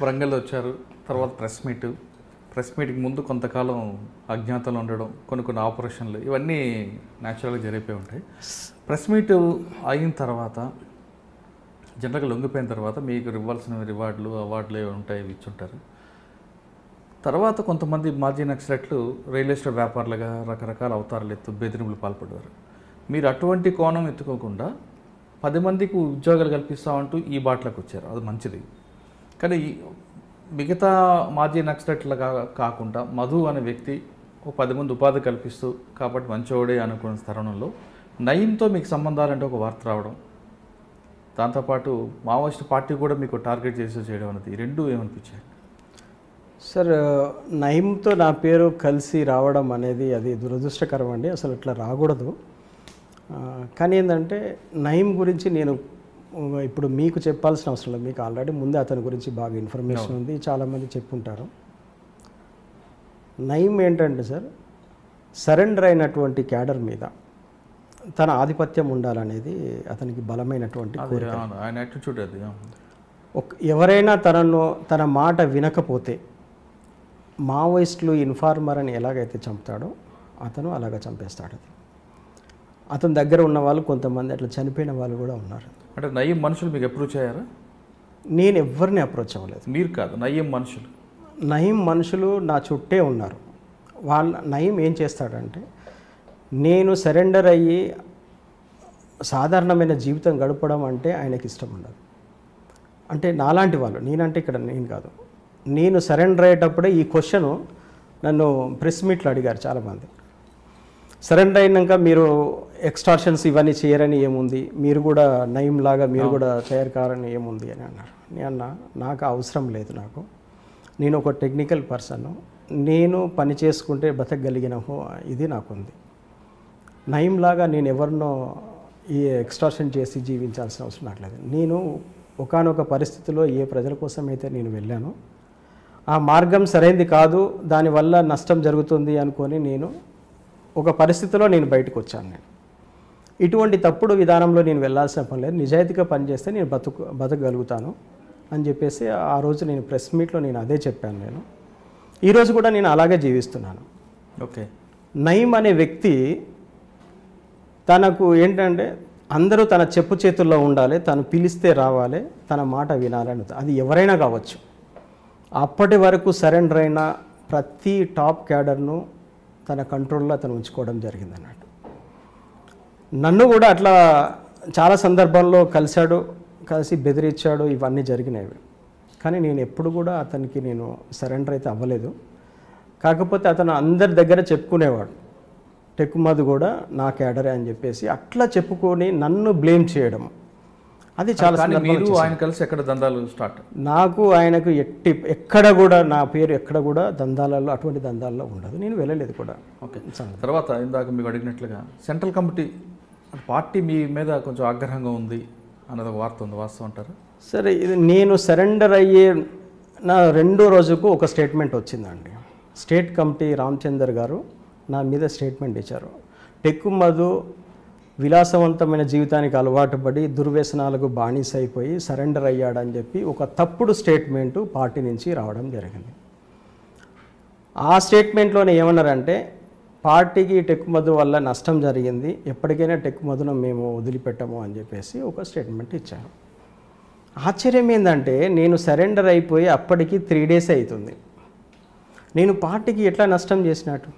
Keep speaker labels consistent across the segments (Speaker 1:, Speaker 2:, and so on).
Speaker 1: వరంగల్ వచ్చారు, తర్వాత ప్రెస్ మీట్కి ముందు కొంతకాలం అజ్ఞాతంలో ఉండడం, కొన్ని ఆపరేషన్లు, ఇవన్నీ న్యాచురల్గా జరిగిపోయి ఉంటాయి. ప్రెస్ మీట్ అయిన తర్వాత జనరల్గా లొంగిపోయిన తర్వాత మీకు ఇవ్వాల్సిన రివార్డులు అవార్డులు ఏవి ఉంటాయి, ఇవి ఇచ్చుంటారు. తర్వాత కొంతమంది మాజీ నక్సలైట్లు రియల్ ఎస్టేట్ వ్యాపారులుగా రకరకాల అవతారాలు బెదిరింపులు పాల్పడ్డారు. మీరు అటువంటి కోణం ఎత్తుకోకుండా 10 మందికి ఉద్యోగాలు కల్పిస్తామంటూ ఈ బాటలోకి వచ్చారు, అది మంచిది. కానీ మిగతా మాజీ నక్సలైట్లుగా కాకుండా మధు అనే వ్యక్తి ఒక 10 మంది ఉపాధి కల్పిస్తూ కాబట్టి మంచివాడే అనుకున్న తరుణంలో నయీంతో మీకు సంబంధాలంటే ఒక వార్త రావడం, దాంతోపాటు మావోయిస్ట్ పార్టీ కూడా మీకు టార్గెట్ చేసి చేయడం అనేది, ఈ రెండు ఏమనిపించాయి?
Speaker 2: సార్, నయీంతో నా పేరు కలిసి రావడం అనేది అది దురదృష్టకరం అండి. అసలు ఇట్లా రాకూడదు. కానీ ఏంటంటే నయీం గురించి నేను ఇప్పుడు మీకు చెప్పాల్సిన అవసరం లేదు. మీకు ఆల్రెడీ ముందే అతని గురించి బాగా ఇన్ఫర్మేషన్ ఉంది, చాలామంది చెప్పుంటారు. నయీం ఏంటంటే సార్, సరెండర్ అయినటువంటి క్యాడర్ మీద తన ఆధిపత్యం ఉండాలనేది అతనికి బలమైనటువంటి కోరిక.
Speaker 1: ఆయన యాటిట్యూడ్ అది.
Speaker 2: ఎవరైనా తన మాట వినకపోతే మావోయిస్టులు ఇన్ఫార్మర్ అని ఎలాగైతే చంపుతాడో అతను అలాగ చంపేస్తాడు. అది అతని దగ్గర ఉన్న వాళ్ళు కొంతమంది అట్లా చనిపోయిన వాళ్ళు కూడా ఉన్నారు.
Speaker 1: అంటే నయీం మనుషులు మీకు అప్రోచ్ అయ్యారా?
Speaker 2: నేను ఎవరిని అప్రోచ్ అవ్వలేదు.
Speaker 1: మీరు కాదు, నయీం
Speaker 2: మనుషులు నా చుట్టే ఉన్నారు. నయీం ఏం చేస్తాడంటే, నేను సరెండర్ అయ్యి సాధారణమైన జీవితం గడపడం అంటే ఆయనకి ఇష్టం ఉండదు. అంటే నాలాంటి వాళ్ళు, నేనంటే ఇక్కడ నేను కాదు, నేను సరెండర్ అయ్యేటప్పుడే ఈ క్వశ్చను నన్ను ప్రెస్ మీట్లో అడిగారు చాలామంది. సరెండర్ అయినాక మీరు ఎక్స్టార్షన్స్ ఇవన్నీ చేయరని ఏముంది, మీరు కూడా నయీం లాగా మీరు కూడా తయారు కారని ఏముంది అని అన్నారు. నేను నాకు అవసరం లేదు, నేను ఒక టెక్నికల్ పర్సన్, నేను పని చేసుకుంటే బతకగలిగిన ఇది నాకుంది. నయీం లాగా నేను ఎవరినో ఈ ఎక్స్టార్షన్ చేసి జీవించాల్సిన అవసరం నాకు లేదు. నేను ఒకానొక పరిస్థితిలో ఏ ప్రజల కోసం అయితే నేను వెళ్ళానో ఆ మార్గం సరైనది కాదు, దానివల్ల నష్టం జరుగుతుంది అనుకొని నేను ఒక పరిస్థితిలో నేను బయటకు వచ్చాను. ఇటువంటి తప్పుడు విధానంలో నేను వెళ్ళాల్సిన పని లేదు, నిజాయితీగా పనిచేస్తే నేను బతకగలుగుతాను అని చెప్పేసి ఆ రోజు నేను ప్రెస్ మీట్లో నేను అదే చెప్పాను. ఈరోజు కూడా నేను అలాగే జీవిస్తున్నాను.
Speaker 1: ఓకే.
Speaker 2: నయీం అనే వ్యక్తి తనకు ఏంటంటే అందరూ తన చెప్పు చేతుల్లో ఉండాలి, తను పిలిస్తే రావాలి, తన మాట వినాలని, అది ఎవరైనా కావచ్చు. అప్పటి వరకు సరెండర్ అయిన ప్రతి టాప్ క్యాడర్ను తన కంట్రోల్లో అతను ఉంచుకోవడం జరిగింది అన్నట్టు. నన్ను కూడా అట్లా చాలా సందర్భాల్లో కలిసి బెదిరించాడు, ఇవన్నీ జరిగినవి. కానీ నేను ఎప్పుడు కూడా అతనికి నేను సరెండర్ అయితే అవ్వలేదు. కాకపోతే అతను అందరి దగ్గర చెప్పుకునేవాడు, టెక్కుమధు కూడా నా క్యాడరే అని చెప్పేసి అట్లా చెప్పుకొని నన్ను బ్లేమ్ చేయడం, అది చాలా.
Speaker 1: ఆయన కలిసి ఎక్కడ దందాలు స్టార్ట్?
Speaker 2: నాకు ఆయనకు ఎక్కడ కూడా నా పేరు ఎక్కడ కూడా దందాలలో అటువంటి దందాల్లో ఉండదు, నేను వెళ్ళలేదు కూడా.
Speaker 1: ఓకే. తర్వాత ఇందాక మీకు అడిగినట్లుగా సెంట్రల్ కమిటీ పార్టీ మీ మీద కొంచెం ఆగ్రహంగా ఉంది అన్నది ఒక వార్త ఉంది, వాస్తవం అంటారు?
Speaker 2: సరే, ఇది నేను సరెండర్ అయ్యే నా 2వ రోజుకు ఒక స్టేట్మెంట్ వచ్చిందండి. స్టేట్ కమిటీ రామచందర్ గారు నా మీద స్టేట్మెంట్ ఇచ్చారు. టెక్కుమధు విలాసవంతమైన జీవితానికి అలవాటు పడి దుర్వ్యసనాలకు బానిస అయిపోయి సరెండర్ అయ్యాడని చెప్పి ఒక తప్పుడు స్టేట్మెంటు పార్టీ నుంచి రావడం జరిగింది. ఆ స్టేట్మెంట్లోనే ఏమన్నారంటే, పార్టీకి టెక్కుమధు వల్ల నష్టం జరిగింది, ఎప్పటికైనా టెక్కుమధును మేము వదిలిపెట్టము అని చెప్పేసి ఒక స్టేట్మెంట్ ఇచ్చారు. ఆశ్చర్యం ఏంటంటే, నేను సరెండర్ అయిపోయి అప్పటికి 3 days అవుతుంది. నేను పార్టీకి ఎట్లా నష్టం చేసినట్టు?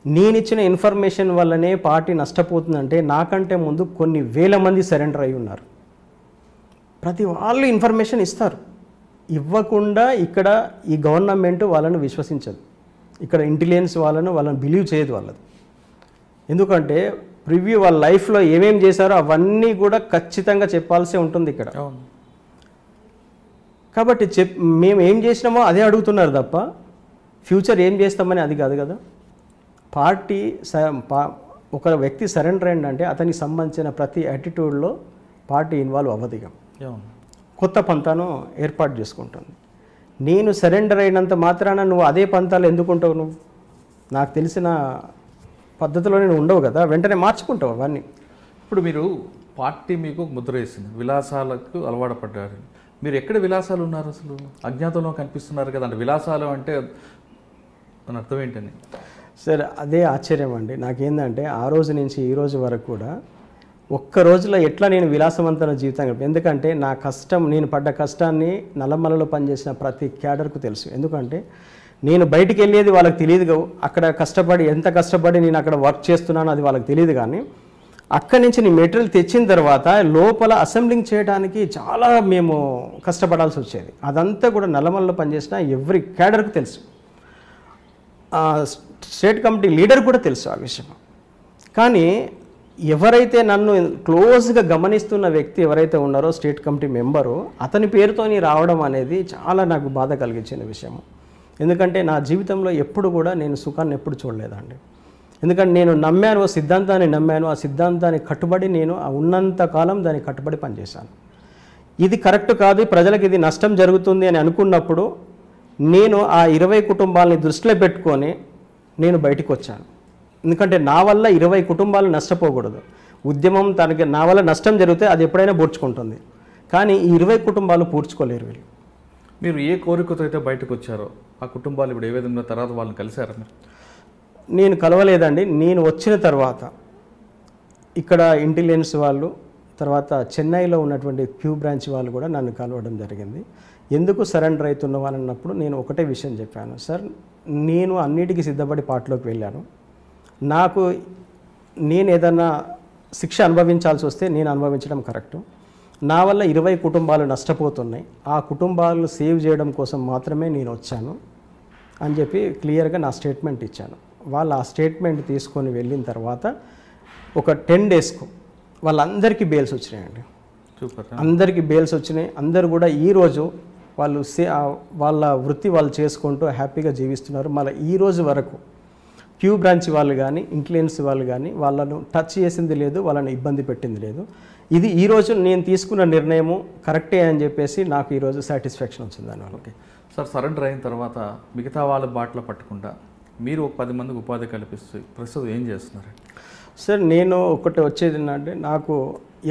Speaker 2: నేను ఇచ్చిన ఇన్ఫర్మేషన్ వల్లనే పార్టీ నష్టపోతుందంటే నాకంటే ముందు కొన్ని వేల మంది సరెండర్ అయి ఉన్నారు. ప్రతి వాళ్ళు ఇన్ఫర్మేషన్ ఇస్తారు, ఇవ్వకుండా ఇక్కడ ఈ గవర్నమెంట్ వాళ్ళను విశ్వసించదు, ఇక్కడ ఇంటెలిజెన్స్ వాళ్ళని బిలీవ్ చేయదు వాళ్ళది. ఎందుకంటే ప్రివ్యూ వాళ్ళ లైఫ్లో ఏమేమి చేశారో అవన్నీ కూడా ఖచ్చితంగా చెప్పాల్సి ఉంటుంది ఇక్కడ. కాబట్టి మేము ఏం చేసినామో అదే అడుగుతున్నారు తప్ప ఫ్యూచర్ ఏం చేస్తామని అది కాదు కదా. పార్టీ ఒక వ్యక్తి సరెండర్ అయిందంటే అతనికి సంబంధించిన ప్రతి యాటిట్యూడ్లో పార్టీ ఇన్వాల్వ్ అవ్వదు, కొత్త పంతాను ఏర్పాటు చేసుకుంటుంది. నేను సరెండర్ అయినంత మాత్రాన నువ్వు అదే పంతాలు ఎందుకుంటావు? నువ్వు నాకు తెలిసిన పద్ధతిలో నేను ఉండవు కదా, వెంటనే మార్చుకుంటావు అవన్నీ.
Speaker 1: ఇప్పుడు మీరు పార్టీ మీకు ముద్ర వేసింది, విలాసాలకు అలవాటు పడ్డారు, మీరు ఎక్కడ విలాసాలు ఉన్నారు అసలు? అజ్ఞాతంలో కనిపిస్తున్నారు కదా, అంటే విలాసాలు అంటే దాని అర్థం ఏంటని?
Speaker 2: సార్ అదే ఆశ్చర్యం అండి నాకేందంటే, ఆ రోజు నుంచి ఈ రోజు వరకు కూడా ఒక్క రోజులో ఎట్లా నేను విలాసవంతమైన జీవితం గడిపాను. ఎందుకంటే నా కష్టం, నేను పడ్డ కష్టాన్ని నల్లమలలో పనిచేసిన ప్రతి క్యాడర్కు తెలుసు. ఎందుకంటే నేను బయటికి వెళ్ళేది వాళ్ళకి తెలియదు, అక్కడ కష్టపడి ఎంత కష్టపడి నేను అక్కడ వర్క్ చేస్తున్నానో అది వాళ్ళకి తెలియదు. కానీ అక్కడి నుంచి నేను మెటీరియల్ తెచ్చిన తర్వాత లోపల అసెంబ్లింగ్ చేయడానికి చాలా మేము కష్టపడాల్సి వచ్చేది. అదంతా కూడా నల్లమలలో పనిచేసిన ఎవ్రీ క్యాడర్కు తెలుసు, స్టేట్ కమిటీ లీడర్ కూడా తెలుసు ఆ విషయం. కానీ ఎవరైతే నన్ను క్లోజ్గా గమనిస్తున్న వ్యక్తి ఎవరైతే ఉన్నారో స్టేట్ కమిటీ మెంబరు, అతని పేరుతోని రావడం అనేది చాలా నాకు బాధ కలిగించిన విషయం. ఎందుకంటే నా జీవితంలో ఎప్పుడు కూడా నేను సుఖాన్ని ఎప్పుడు చూడలేదండి. ఎందుకంటే నేను నమ్మాను, ఓ సిద్ధాంతాన్ని నమ్మాను, ఆ సిద్ధాంతాన్ని కట్టుబడి నేను ఉన్నంత కాలం దానికి కట్టుబడి పనిచేశాను. ఇది కరెక్ట్ కాదు, ప్రజలకు ఇది నష్టం జరుగుతుంది అని అనుకున్నప్పుడు నేను ఆ 20 కుటుంబాలని దృష్టిలో పెట్టుకొని నేను బయటకు వచ్చాను. ఎందుకంటే నా వల్ల 20 కుటుంబాలు నష్టపోకూడదు. ఉద్యమం తనకి నా వల్ల నష్టం జరిగితే అది ఎప్పుడైనా పూడ్చుకుంటుంది, కానీ ఈ 20 కుటుంబాలు పూడ్చుకోలేరు వీళ్ళు.
Speaker 1: మీరు ఏ కోరికతో అయితే బయటకు వచ్చారో ఆ కుటుంబాలు ఇప్పుడు ఏ విధంగా తర్వాత వాళ్ళని కలిశారా మీరు?
Speaker 2: నేను కలవలేదండి. నేను వచ్చిన తర్వాత ఇక్కడ ఇంటెలిజెన్స్ వాళ్ళు, తర్వాత చెన్నైలో ఉన్నటువంటి క్యూ బ్రాంచ్ వాళ్ళు కూడా నన్ను కలవడం జరిగింది. ఎందుకు సరెండర్ అవుతున్నావు అని అన్నప్పుడు నేను ఒకటే విషయం చెప్పాను, సార్ నేను అన్నిటికీ సిద్ధపడి పాటలోకి వెళ్ళాను. నేను ఏదన్నా శిక్ష అనుభవించాల్సి వస్తే నేను అనుభవించడం కరెక్టు. నా వల్ల 20 కుటుంబాలు నష్టపోతున్నాయి, ఆ కుటుంబాలను సేవ్ చేయడం కోసం మాత్రమే నేను వచ్చాను అని చెప్పి క్లియర్గా నా స్టేట్మెంట్ ఇచ్చాను. వాళ్ళు ఆ స్టేట్మెంట్ తీసుకొని వెళ్ళిన తర్వాత ఒక 10 డేస్కు వాళ్ళందరికీ బెయిల్స్ వచ్చినాయండి.
Speaker 1: సూపర్.
Speaker 2: అందరికీ బెయిల్స్ వచ్చినాయి. అందరూ కూడా ఈరోజు వాళ్ళు వాళ్ళ వృత్తి వాళ్ళు చేసుకుంటూ హ్యాపీగా జీవిస్తున్నారు. మళ్ళీ ఈరోజు వరకు క్యూ బ్రాంచ్ వాళ్ళు కానీ ఇంటెలిజెన్స్ వాళ్ళు కానీ వాళ్ళను టచ్ చేసింది లేదు, వాళ్ళని ఇబ్బంది పెట్టింది లేదు. ఇది ఈరోజు నేను తీసుకున్న నిర్ణయము కరెక్టే అని చెప్పేసి నాకు ఈరోజు సాటిస్ఫాక్షన్ వచ్చింది దానివల్ల.
Speaker 1: ఓకే సార్, సరెండర్ అయిన తర్వాత మిగతా వాళ్ళ బాటలో పట్టకుండా మీరు ఒక 10 మందికి ఉపాధి కల్పిస్తూ ప్రస్తుతం ఏం చేస్తున్నారు?
Speaker 2: సార్ నేను ఒకటి వచ్చేది ఏంటంటే, నాకు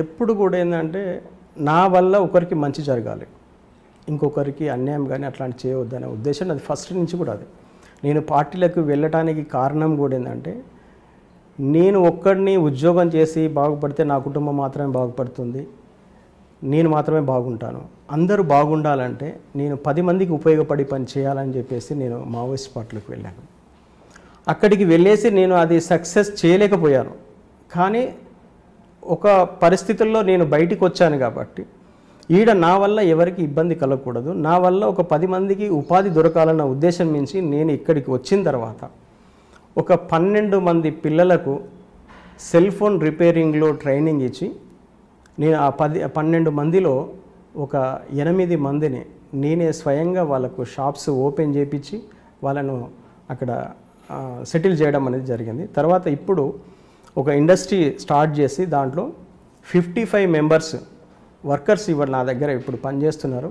Speaker 2: ఎప్పుడు కూడా ఏంటంటే నా వల్ల ఒకరికి మంచి జరగాలి, ఇంకొకరికి అన్యాయం కానీ అట్లాంటి చేయవద్దనే ఉద్దేశం అది ఫస్ట్ నుంచి కూడా. అది నేను పార్టీలకు వెళ్ళటానికి కారణం కూడా ఏంటంటే, నేను ఒక్కడిని ఉద్యోగం చేసి బాగుపడితే నా కుటుంబం మాత్రమే బాగుపడుతుంది, నేను మాత్రమే బాగుంటాను. అందరూ బాగుండాలంటే నేను 10 మందికి ఉపయోగపడి పని చేయాలని చెప్పేసి నేను మావోయిస్ట్ పార్టీలకు వెళ్ళాను. అక్కడికి వెళ్ళేసి నేను అది సక్సెస్ చేయలేకపోయాను. కానీ ఒక పరిస్థితుల్లో నేను బయటికి వచ్చాను కాబట్టి ఈడ నా వల్ల ఎవరికి ఇబ్బంది కలగకూడదు, నా వల్ల ఒక 10 మందికి ఉపాధి దొరకాలన్న ఉద్దేశం నుంచి నేను ఇక్కడికి వచ్చిన తర్వాత ఒక 12 మంది పిల్లలకు సెల్ ఫోన్ రిపేరింగ్లో ట్రైనింగ్ ఇచ్చి నేను ఆ 12 మందిలో ఒక 8 మందిని నేనే స్వయంగా వాళ్ళకు షాప్స్ ఓపెన్ చేయించి వాళ్ళను అక్కడ సెటిల్ చేయడం అనేది జరిగింది. తర్వాత ఇప్పుడు ఒక ఇండస్ట్రీ స్టార్ట్ చేసి దాంట్లో 55 మెంబర్స్ వర్కర్స్ ఇవాళ నా దగ్గర ఇప్పుడు పనిచేస్తున్నారు.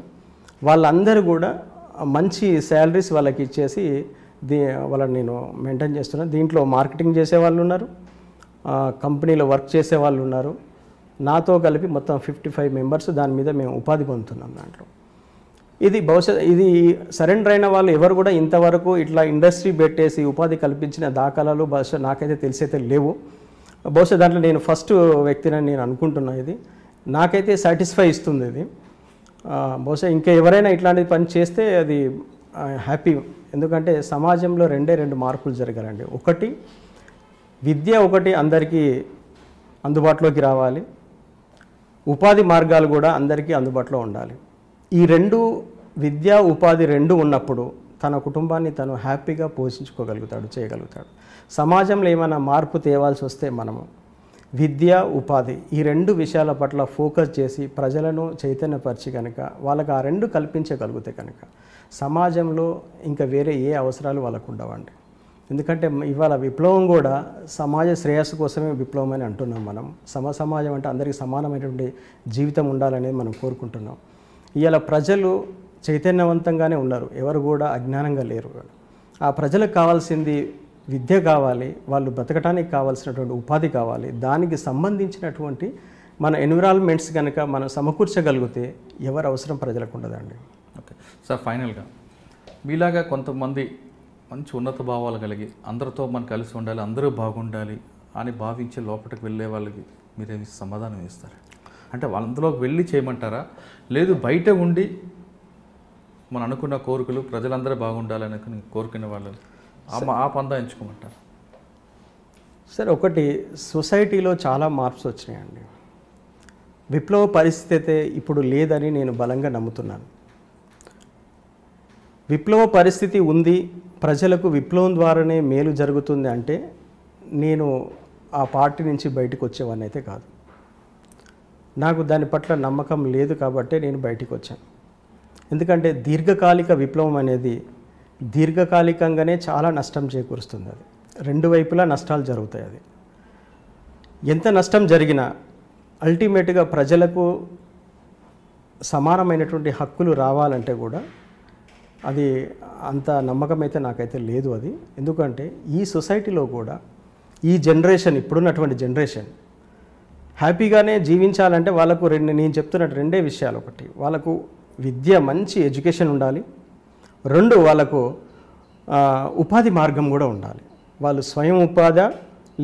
Speaker 2: వాళ్ళందరూ కూడా మంచి శాలరీస్ వాళ్ళకి ఇచ్చేసి వాళ్ళని నేను మెయింటైన్ చేస్తున్నాను. దీంట్లో మార్కెటింగ్ చేసేవాళ్ళు ఉన్నారు, కంపెనీలో వర్క్ చేసేవాళ్ళు ఉన్నారు. నాతో కలిపి మొత్తం 55 మెంబర్స్ దాని మీద మేము ఉపాధి పొందుతున్నాం. దాంట్లో ఇది బహుశా ఇది సరెండర్ అయిన వాళ్ళు ఎవరు కూడా ఇంతవరకు ఇట్లా ఇండస్ట్రీ పెట్టేసి ఉపాధి కల్పించిన దాఖలాలు బహుశా నాకైతే తెలిసైతే లేవు. బహుశా దాంట్లో నేను ఫస్ట్ వ్యక్తిని నేను అనుకుంటున్నా. ఇది నాకైతే సాటిస్ఫై ఇస్తుంది. ఇది బహుశా ఇంకా ఎవరైనా ఇట్లాంటి పని చేస్తే అది హ్యాపీ. ఎందుకంటే సమాజంలో 2 మార్పులు జరగాలండి. ఒకటి విద్య, ఒకటి అందరికీ అందుబాటులోకి రావాలి, ఉపాధి మార్గాలు కూడా అందరికీ అందుబాటులో ఉండాలి. ఈ 2 విద్య ఉపాధి 2 ఉన్నప్పుడు తన కుటుంబాన్ని తను హ్యాపీగా పోషించుకోగలుగుతాడు, చేయగలుగుతాడు. సమాజంలో ఏమైనా మార్పు తేవాల్సి వస్తే మనము విద్య ఉపాధి ఈ 2 విషయాల పట్ల ఫోకస్ చేసి ప్రజలను చైతన్యపరిచి కనుక వాళ్ళకి ఆ 2 కల్పించగలిగితే కనుక సమాజంలో ఇంకా వేరే ఏ అవసరాలు వాళ్ళకు ఉండవండి. ఎందుకంటే ఇవాళ విప్లవం కూడా సమాజ శ్రేయస్సు కోసమే విప్లవం అని అంటున్నాం మనం. సమాజం అంటే అందరికీ సమానమైనటువంటి జీవితం ఉండాలనేది మనం కోరుకుంటున్నాం. ఇవాళ ప్రజలు చైతన్యవంతంగానే ఉన్నారు, ఎవరు కూడా అజ్ఞానంగా లేరు. ఆ ప్రజలకు కావాల్సింది విద్య కావాలి, వాళ్ళు బ్రతకటానికి కావాల్సినటువంటి ఉపాధి కావాలి. దానికి సంబంధించినటువంటి మన ఎన్విరాన్మెంట్స్ కనుక మనం సమకూర్చగలిగితే ఎవరు అవసరం ప్రజలకు ఉండదండి.
Speaker 1: ఓకే సార్, ఫైనల్గా మీలాగా కొంతమంది మంచి ఉన్నత భావాలు కలిగి అందరితో మనం కలిసి ఉండాలి, అందరూ బాగుండాలి అని భావించి లోపలికి వెళ్ళే వాళ్ళకి మీరేమి సమాధానం ఇస్తారు? అంటే అందులోకి వెళ్ళి చేయమంటారా, లేదు బయట ఉండి మనం అనుకున్న కోరికలు ప్రజలందరూ బాగుండాలని కోరుకునే వాళ్ళు ఆ పందా ఎంచుకోమంటారు?
Speaker 2: సరే, ఒకటి సొసైటీలో చాలా మార్పులు వచ్చినాయండి. విప్లవ పరిస్థితి అయితే ఇప్పుడు లేదని నేను బలంగా నమ్ముతున్నాను. విప్లవ పరిస్థితి ఉంది, ప్రజలకు విప్లవం ద్వారానే మేలు జరుగుతుంది అంటే నేను ఆ పార్టీ నుంచి బయటకు వచ్చేవాడిని అయితే కాదు. నాకు దాని పట్ల నమ్మకం లేదు కాబట్టే నేను బయటికి వచ్చాను. ఎందుకంటే దీర్ఘకాలిక విప్లవం అనేది దీర్ఘకాలికంగానే చాలా నష్టం చేకూరుస్తుంది. అది రెండు వైపులా నష్టాలు జరుగుతాయి. అది ఎంత నష్టం జరిగినా అల్టిమేట్గా ప్రజలకు సమానమైనటువంటి హక్కులు రావాలంటే కూడా అది అంత నమ్మకం అయితే నాకైతే లేదు. అది ఎందుకంటే ఈ సొసైటీలో కూడా ఈ జనరేషన్, ఇప్పుడున్నటువంటి జనరేషన్ హ్యాపీగానే జీవించాలంటే వాళ్ళకు నేను చెప్తున్నట్టు రెండే విషయాలు. ఒకటి, వాళ్ళకు విద్య, మంచి ఎడ్యుకేషన్ ఉండాలి. రెండు, వాళ్ళకు ఉపాధి మార్గం కూడా ఉండాలి. వాళ్ళు స్వయం ఉపాధి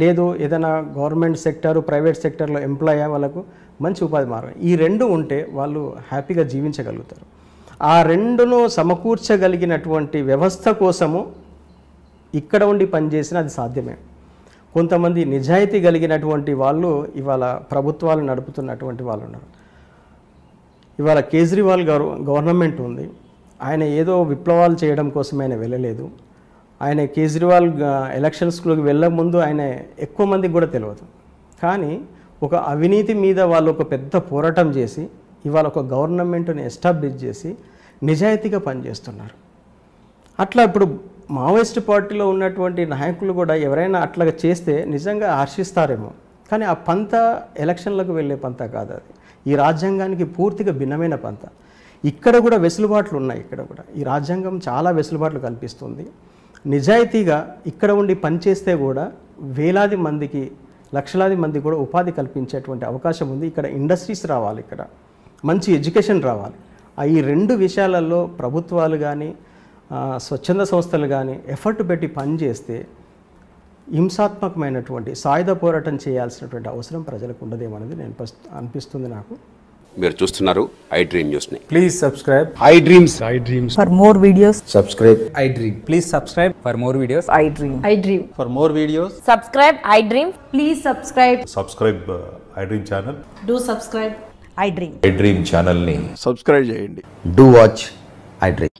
Speaker 2: లేదు ఏదైనా గవర్నమెంట్ సెక్టారు, ప్రైవేట్ సెక్టర్లో ఎంప్లాయ్ వాళ్ళకు మంచి ఉపాధి మార్గం, ఈ రెండు ఉంటే వాళ్ళు హ్యాపీగా జీవించగలుగుతారు. ఆ రెండును సమకూర్చగలిగినటువంటి వ్యవస్థ కోసము ఇక్కడ ఉండి పనిచేసినా అది సాధ్యమే. కొంతమంది నిజాయితీ కలిగినటువంటి వాళ్ళు ఇవాళ ప్రభుత్వాలు నడుపుతున్నటువంటి వాళ్ళు ఉన్నారు. ఇవాళ కేజ్రీవాల్ గారు గవర్నమెంట్ ఉంది, ఆయన ఏదో విప్లవాలు చేయడం కోసం ఆయన వెళ్ళలేదు. ఆయన కేజ్రీవాల్ ఎలక్షన్స్లోకి వెళ్ళక ముందు ఆయన ఎక్కువ మందికి కూడా తెలియదు. కానీ ఒక అవినీతి మీద వాళ్ళు ఒక పెద్ద పోరాటం చేసి ఇవాళ ఒక గవర్నమెంట్ని ఎస్టాబ్లిష్ చేసి నిజాయితీగా పనిచేస్తున్నారు. అట్లా ఇప్పుడు మావోయిస్ట్ పార్టీలో ఉన్నటువంటి నాయకులు కూడా ఎవరైనా అట్లా చేస్తే నిజంగా హర్షిస్తారేమో, కానీ ఆ పంత ఎలక్షన్లకు వెళ్ళే పంత కాదు. అది ఈ రాజ్యాంగానికి పూర్తిగా భిన్నమైన పంత. ఇక్కడ కూడా వెసులుబాట్లు ఉన్నాయి. ఇక్కడ కూడా ఈ రాజ్యాంగం చాలా వెసులుబాట్లు కల్పిస్తుంది. నిజాయితీగా ఇక్కడ ఉండి పనిచేస్తే కూడా వేలాది మందికి, లక్షలాది మందికి కూడా ఉపాధి కల్పించేటువంటి అవకాశం ఉంది. ఇక్కడ ఇండస్ట్రీస్ రావాలి, ఇక్కడ మంచి ఎడ్యుకేషన్ రావాలి. ఈ రెండు విషయాలలో ప్రభుత్వాలు కానీ స్వచ్ఛంద సంస్థలు కానీ ఎఫర్ట్ పెట్టి పనిచేస్తే హింసాత్మకమైనటువంటి సాయుధ పోరాటం చేయాల్సినటువంటి అవసరం ప్రజలకు ఉండదేమనేది అనిపిస్తుంది నాకు.
Speaker 3: మీరు చూస్తున్నారు ఐ డ్రీమ్ న్యూస్ ని.
Speaker 4: Please subscribe
Speaker 3: I dreams.
Speaker 5: For more videos,
Speaker 4: subscribe I Dream.
Speaker 6: Please subscribe for more videos.
Speaker 5: I dream. I dream.
Speaker 4: For more videos,
Speaker 5: Subscribe, I dream. Please subscribe.
Speaker 7: Subscribe I dream channel.
Speaker 5: Do subscribe. I dream.
Speaker 7: I dream ఛానల్ని
Speaker 8: subscribe చేయండి.
Speaker 6: Do watch I Dream.